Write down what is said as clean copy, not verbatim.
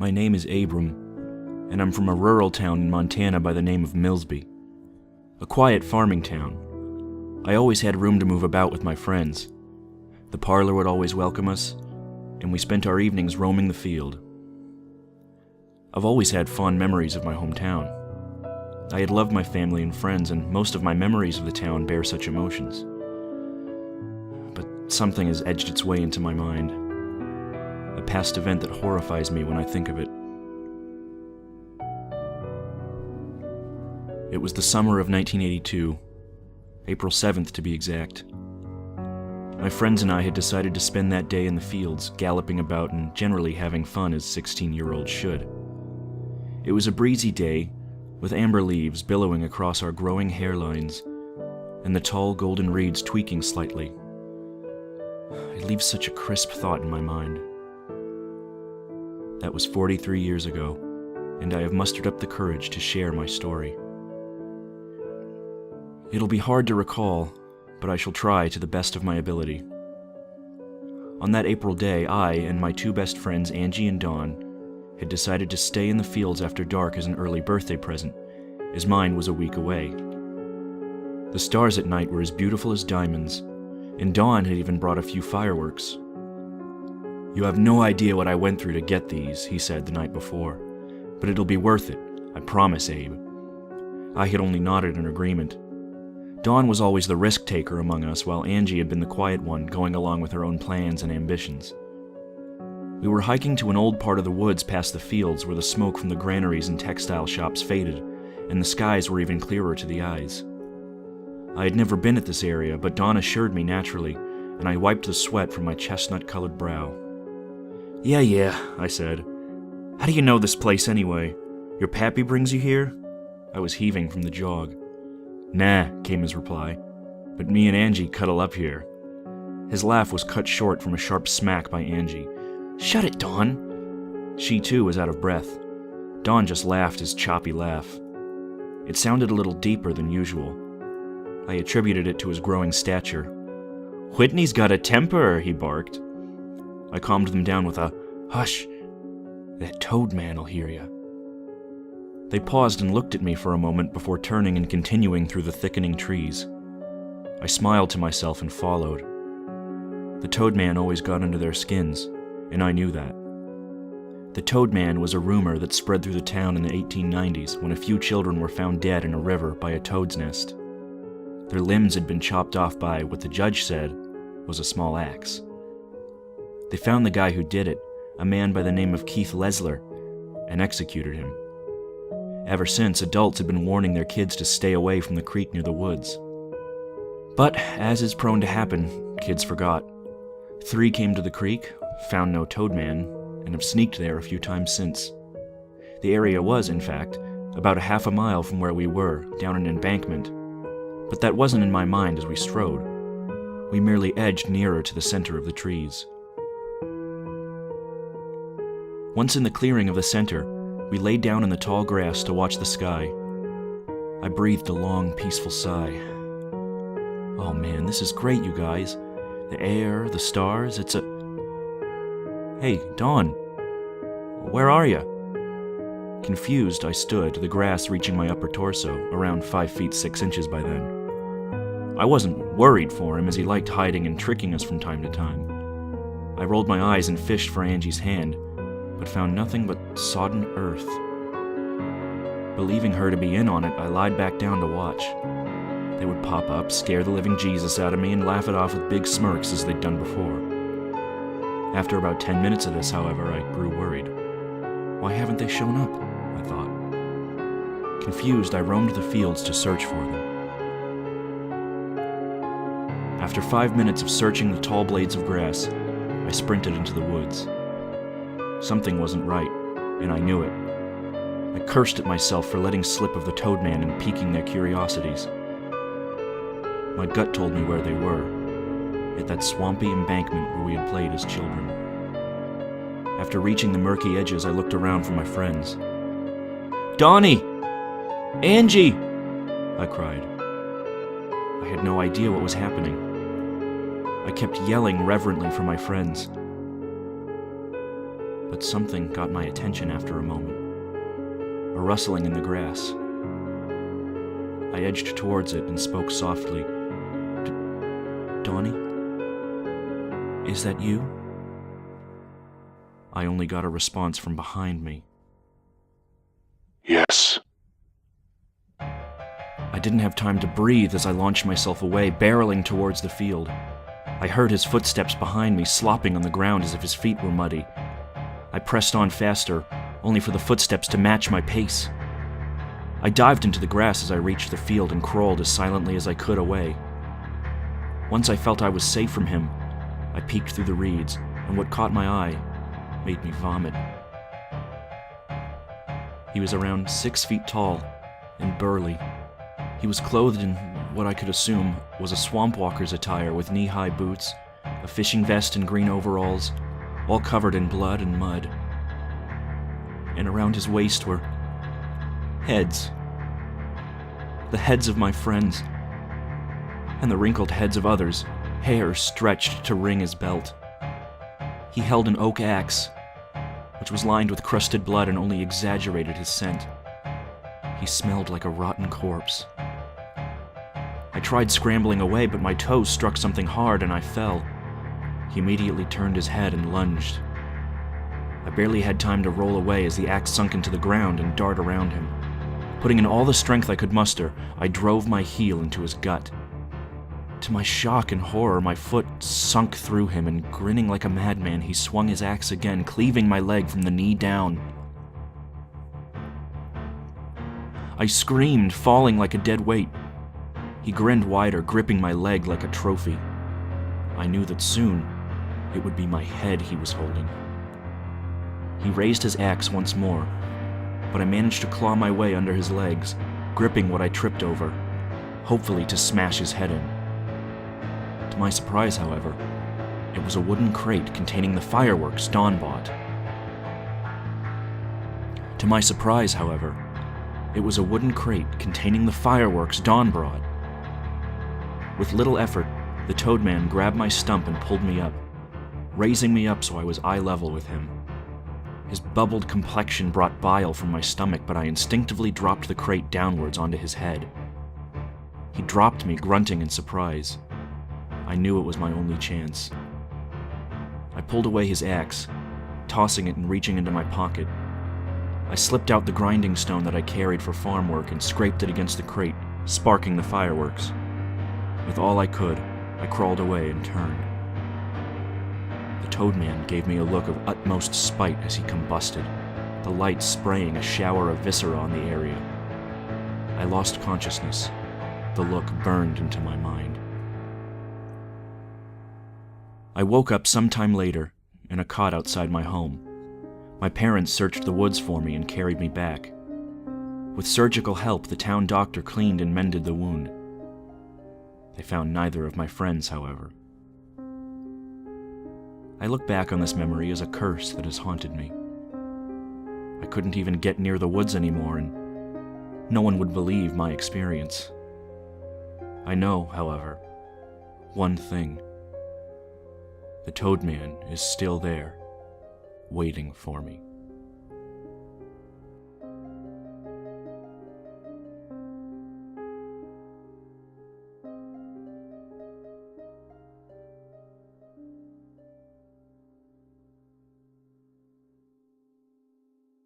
My name is Abram, and I'm from a rural town in Montana by the name of Millsby. A quiet farming town. I always had room to move about with my friends. The parlor would always welcome us, and we spent our evenings roaming the field. I've always had fond memories of my hometown. I had loved my family and friends, and most of my memories of the town bear such emotions. But something has edged its way into my mind. A past event that horrifies me when I think of it. It was the summer of 1982, April 7th to be exact. My friends and I had decided to spend that day in the fields, galloping about and generally having fun as 16-year-olds should. It was a breezy day, with amber leaves billowing across our growing hairlines, and the tall golden reeds tweaking slightly. It leaves such a crisp thought in my mind. That was 43 years ago, and I have mustered up the courage to share my story. It'll be hard to recall, but I shall try to the best of my ability. On that April day, I and my two best friends, Angie and Dawn, had decided to stay in the fields after dark as an early birthday present, as mine was a week away. The stars at night were as beautiful as diamonds, and Dawn had even brought a few fireworks. "You have no idea what I went through to get these," he said the night before, "but it'll be worth it, I promise, Abe." I had only nodded in agreement. Dawn was always the risk-taker among us, while Angie had been the quiet one, going along with her own plans and ambitions. We were hiking to an old part of the woods past the fields where the smoke from the granaries and textile shops faded, and the skies were even clearer to the eyes. I had never been at this area, but Dawn assured me naturally, and I wiped the sweat from my chestnut-colored brow. Yeah, I said. "How do you know this place anyway? Your pappy brings you here?" I was heaving from the jog. "Nah," came his reply, "but me and Angie cuddle up here." His laugh was cut short from a sharp smack by Angie. "Shut it, Dawn!" She too was out of breath. Dawn just laughed his choppy laugh. It sounded a little deeper than usual. I attributed it to his growing stature. "Whitney's got a temper," he barked. I calmed them down with a, "Hush! That Toadman'll hear ya." They paused and looked at me for a moment before turning and continuing through the thickening trees. I smiled to myself and followed. The Toadman always got under their skins, and I knew that. The Toadman was a rumor that spread through the town in the 1890s when a few children were found dead in a river by a toad's nest. Their limbs had been chopped off by what the judge said was a small axe. They found the guy who did it, a man by the name of Keith Lesler, and executed him. Ever since, adults had been warning their kids to stay away from the creek near the woods. But, as is prone to happen, kids forgot. 3 came to the creek, found no Toadman, and have sneaked there a few times since. The area was, in fact, about a half a mile from where we were, down an embankment, but that wasn't in my mind as we strode. We merely edged nearer to the center of the trees. Once in the clearing of the center, we laid down in the tall grass to watch the sky. I breathed a long, peaceful sigh. "Oh man, this is great, you guys. The air, the stars, it's a..." "Hey, Dawn, where are you?" Confused, I stood, the grass reaching my upper torso, around 5 feet 6 inches by then. I wasn't worried for him, as he liked hiding and tricking us from time to time. I rolled my eyes and fished for Angie's hand, but found nothing but sodden earth. Believing her to be in on it, I lied back down to watch. They would pop up, scare the living Jesus out of me, and laugh it off with big smirks as they'd done before. After about 10 minutes of this, however, I grew worried. Why haven't they shown up? I thought. Confused, I roamed the fields to search for them. After 5 minutes of searching the tall blades of grass, I sprinted into the woods. Something wasn't right, and I knew it. I cursed at myself for letting slip of the Toadman and piquing their curiosities. My gut told me where they were, at that swampy embankment where we had played as children. After reaching the murky edges, I looked around for my friends. "Donnie! Angie!" I cried. I had no idea what was happening. I kept yelling reverently for my friends. But something got my attention after a moment. A rustling in the grass. I edged towards it and spoke softly. Donnie? Is that you? I only got a response from behind me. Yes. I didn't have time to breathe as I launched myself away, barreling towards the field. I heard his footsteps behind me, slopping on the ground as if his feet were muddy. I pressed on faster, only for the footsteps to match my pace. I dived into the grass as I reached the field and crawled as silently as I could away. Once I felt I was safe from him, I peeked through the reeds, and what caught my eye made me vomit. He was around 6 feet tall and burly. He was clothed in what I could assume was a swamp walker's attire with knee-high boots, a fishing vest and green overalls, all covered in blood and mud. And around his waist were heads. The heads of my friends, and the wrinkled heads of others, hair stretched to ring his belt. He held an oak axe, which was lined with crusted blood and only exaggerated his scent. He smelled like a rotten corpse. I tried scrambling away, but my toe struck something hard and I fell. He immediately turned his head and lunged. I barely had time to roll away as the axe sunk into the ground and dart around him. Putting in all the strength I could muster, I drove my heel into his gut. To my shock and horror, my foot sunk through him, and grinning like a madman, he swung his axe again, cleaving my leg from the knee down. I screamed, falling like a dead weight. He grinned wider, gripping my leg like a trophy. I knew that soon it would be my head he was holding. He raised his axe once more, but I managed to claw my way under his legs, gripping what I tripped over, hopefully to smash his head in. To my surprise, however, it was a wooden crate containing the fireworks Dawn bought. To my surprise, however, it was a wooden crate containing the fireworks Dawn brought. With little effort, the Toadman grabbed my stump and pulled me up, raising me up so I was eye level with him. His bubbled complexion brought bile from my stomach, but I instinctively dropped the crate downwards onto his head. He dropped me, grunting in surprise. I knew it was my only chance. I pulled away his axe, tossing it and reaching into my pocket. I slipped out the grinding stone that I carried for farm work and scraped it against the crate, sparking the fireworks. With all I could, I crawled away and turned. The Toadman gave me a look of utmost spite as he combusted, the light spraying a shower of viscera on the area. I lost consciousness. The look burned into my mind. I woke up sometime later, in a cot outside my home. My parents searched the woods for me and carried me back. With surgical help, the town doctor cleaned and mended the wound. They found neither of my friends, however. I look back on this memory as a curse that has haunted me. I couldn't even get near the woods anymore, and no one would believe my experience. I know, however, one thing. The Toadman is still there, waiting for me.